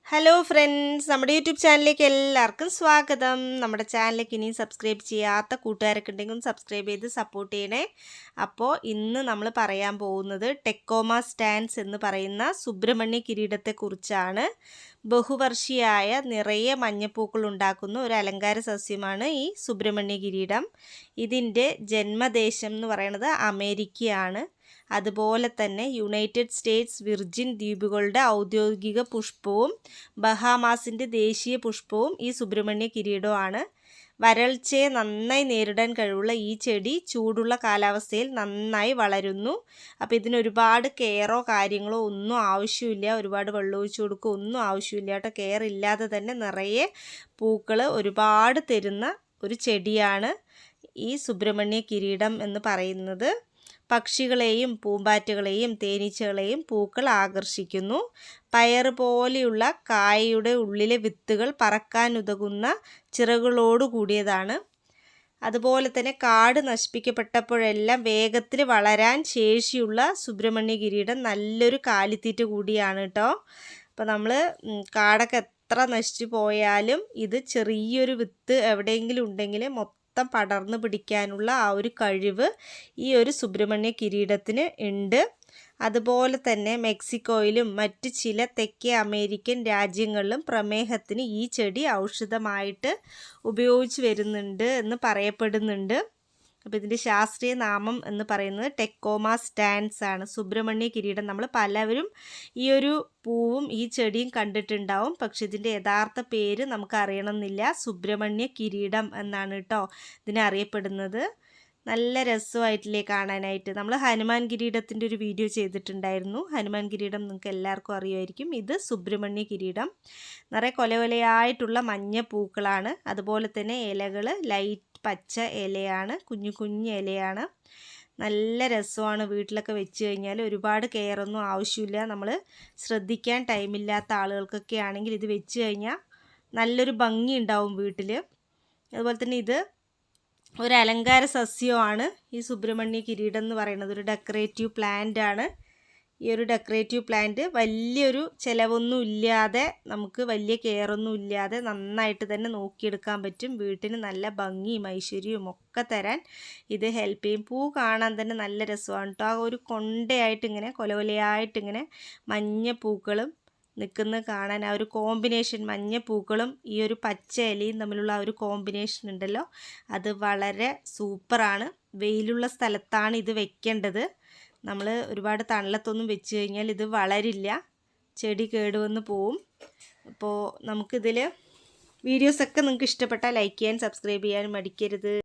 Hello friends, നമ്മുടെ YouTube ചാനലിലേക്ക് എല്ലാവർക്കും സ്വാഗതം. നമ്മുടെ ചാനലിലേക്ക് ഇനിയും സബ്സ്ക്രൈബ് ചെയ്യാത്ത കൂട്ടുകാരൊക്കെ ഉണ്ടെങ്കിൽ സബ്സ്ക്രൈബ് ചെയ്ത് സപ്പോർട്ട് ചെയ്യണേ. അപ്പോൾ ഇന്ന് നമ്മൾ പറയാൻ പോകുന്നത് ടെക്കോമ സ്റ്റാൻസ് എന്ന് പറയുന്ന സുബ്രഹ്മണ്യ കിരീടത്തെക്കുറിച്ചാണ്. ബഹുവർഷിയായ നിറയെ മഞ്ഞപ്പൂക്കൾ ഉണ്ടാക്കുന്ന ഒരു അലങ്കാര സസ്യമാണ് ഈ സുബ്രഹ്മണ്യ കിരീടം. ഇതിൻ്റെ ജന്മദേശം എന്ന് പറയുന്നത് അമേരിക്കയാണ്. അതുപോലെ തന്നെ യുണൈറ്റഡ് സ്റ്റേറ്റ്സ് വിർജിൻ ദ്വീപുകളുടെ ഔദ്യോഗിക പുഷ്പവും ബഹാമാസിൻ്റെ ദേശീയ പുഷ്പവും ഈ സുബ്രഹ്മണ്യ കിരീടമാണ്. വരൾച്ചയെ നന്നായി നേരിടാൻ കഴിവുള്ള ഈ ചെടി ചൂടുള്ള കാലാവസ്ഥയിൽ നന്നായി വളരുന്നു. അപ്പോൾ ഇതിന് ഒരുപാട് കെയറോ കാര്യങ്ങളോ ഒന്നും ആവശ്യമില്ല, ഒരുപാട് വെള്ളം ഒഴിച്ചു കൊടുക്കുക ഒന്നും ആവശ്യമില്ല കേട്ടോ. കെയർ ഇല്ലാതെ തന്നെ നിറയെ പൂക്കൾ ഒരുപാട് തരുന്ന ഒരു ചെടിയാണ് ഈ സുബ്രഹ്മണ്യ കിരീടം എന്ന് പറയുന്നത്. പക്ഷികളെയും പൂമ്പാറ്റകളെയും തേനീച്ചകളെയും പൂക്കൾ ആകർഷിക്കുന്നു. പയർ പോലെയുള്ള കായയുടെ ഉള്ളിലെ വിത്തുകൾ പറക്കാനുതകുന്ന ചിറകുകളോട് കൂടിയതാണ്. അതുപോലെ തന്നെ കാട് നശിപ്പിക്കപ്പെട്ടപ്പോഴെല്ലാം വേഗത്തിൽ വളരാൻ ശേഷിയുള്ള സുബ്രഹ്മണ്യ കിരീടം നല്ലൊരു കാലിത്തീറ്റ കൂടിയാണ് കേട്ടോ. അപ്പോൾ നമ്മൾ കാടൊക്കെ എത്ര നശിച്ചു പോയാലും ഇത് ചെറിയൊരു വിത്ത് എവിടെയെങ്കിലും ഉണ്ടെങ്കിൽ പടർന്നു പിടിക്കാനുള്ള ആ ഒരു കഴിവ് ഈ ഒരു സുബ്രഹ്മണ്യ കിരീടത്തിന് ഉണ്ട്. അതുപോലെ തന്നെ മെക്സിക്കോയിലും മറ്റ് ചില തെക്കേ അമേരിക്കൻ രാജ്യങ്ങളിലും പ്രമേഹത്തിന് ഈ ചെടി ഔഷധമായിട്ട് ഉപയോഗിച്ച് വരുന്നുണ്ട് എന്ന് പറയപ്പെടുന്നുണ്ട്. അപ്പോൾ ഇതിൻ്റെ ശാസ്ത്രീയ നാമം എന്ന് പറയുന്നത് ടെക്കോമ സ്റ്റാൻസ് ആണ്. സുബ്രഹ്മണ്യ കിരീടം നമ്മൾ പലവരും ഈ ഒരു പൂവും ഈ ചെടിയും കണ്ടിട്ടുണ്ടാവും, പക്ഷെ ഇതിൻ്റെ യഥാർത്ഥ പേര് നമുക്ക് അറിയണമെന്നില്ല. സുബ്രഹ്മണ്യ കിരീടം എന്നാണ് കേട്ടോ ഇതിനെ അറിയപ്പെടുന്നത്. നല്ല രസമായിട്ടില്ലേ കാണാനായിട്ട്. നമ്മൾ ഹനുമാൻ കിരീടത്തിൻ്റെ ഒരു വീഡിയോ ചെയ്തിട്ടുണ്ടായിരുന്നു. ഹനുമാൻ കിരീടം നിങ്ങൾക്ക് എല്ലാവർക്കും അറിയുമായിരിക്കും. ഇത് സുബ്രഹ്മണ്യ കിരീടം. നിറയെ കൊലകൊലയായിട്ടുള്ള മഞ്ഞ പൂക്കളാണ്. അതുപോലെ തന്നെ ഇലകൾ ലൈറ്റ് പച്ച ഇലയാണ്, കുഞ്ഞു കുഞ്ഞു ഇലയാണ്. നല്ല രസമാണ്. വീട്ടിലൊക്കെ വെച്ച് കഴിഞ്ഞാൽ ഒരുപാട് കെയറൊന്നും ആവശ്യമില്ല. നമ്മൾ ശ്രദ്ധിക്കാൻ ടൈമില്ലാത്ത ആളുകൾക്കൊക്കെ ആണെങ്കിൽ ഇത് വെച്ച് കഴിഞ്ഞാൽ നല്ലൊരു ഭംഗി ഉണ്ടാവും വീട്ടിൽ. അതുപോലെ തന്നെ ഇത് ഒരു അലങ്കാര സസ്യമാണ്. ഈ സുബ്രഹ്മണ്യ കിരീടം എന്ന് പറയുന്നത് ഒരു ഡെക്കറേറ്റീവ് പ്ലാന്റ് ആണ്. ഈ ഒരു ഡെക്കറേറ്റീവ് പ്ലാന്റ് വലിയൊരു ചിലവൊന്നും ഇല്ലാതെ, നമുക്ക് വലിയ കെയറൊന്നും ഇല്ലാതെ നന്നായിട്ട് തന്നെ നോക്കിയെടുക്കാൻ പറ്റും. വീട്ടിന് നല്ല ഭംഗിയും ഐശ്വര്യവും ഒക്കെ തരാൻ ഇത് ഹെൽപ്പ് ചെയ്യും. പൂ കാണാൻ തന്നെ നല്ല രസമാണ് കേട്ടോ. ആ ഒരു കൊണ്ടയായിട്ടിങ്ങനെ കൊലകൊലയായിട്ടിങ്ങനെ മഞ്ഞ പൂക്കളും നിൽക്കുന്നത് കാണാൻ, ആ ഒരു കോമ്പിനേഷൻ മഞ്ഞ പൂക്കളും ഈ ഒരു പച്ച ഇലയും തമ്മിലുള്ള ആ ഒരു കോമ്പിനേഷൻ ഉണ്ടല്ലോ, അത് വളരെ സൂപ്പറാണ്. വെയിലുള്ള സ്ഥലത്താണ് ഇത് വെക്കേണ്ടത്. നമ്മൾ ഒരുപാട് തണലത്തൊന്നും വെച്ച് കഴിഞ്ഞാൽ ഇത് വളരില്ല, ചെടി കേടുവന്ന് പോവും. അപ്പോൾ നമുക്കിതിൽ വീഡിയോസൊക്കെ നിങ്ങൾക്ക് ഇഷ്ടപ്പെട്ടാൽ ലൈക്ക് ചെയ്യാൻ സബ്സ്ക്രൈബ് ചെയ്യാനും മടിക്കരുത്.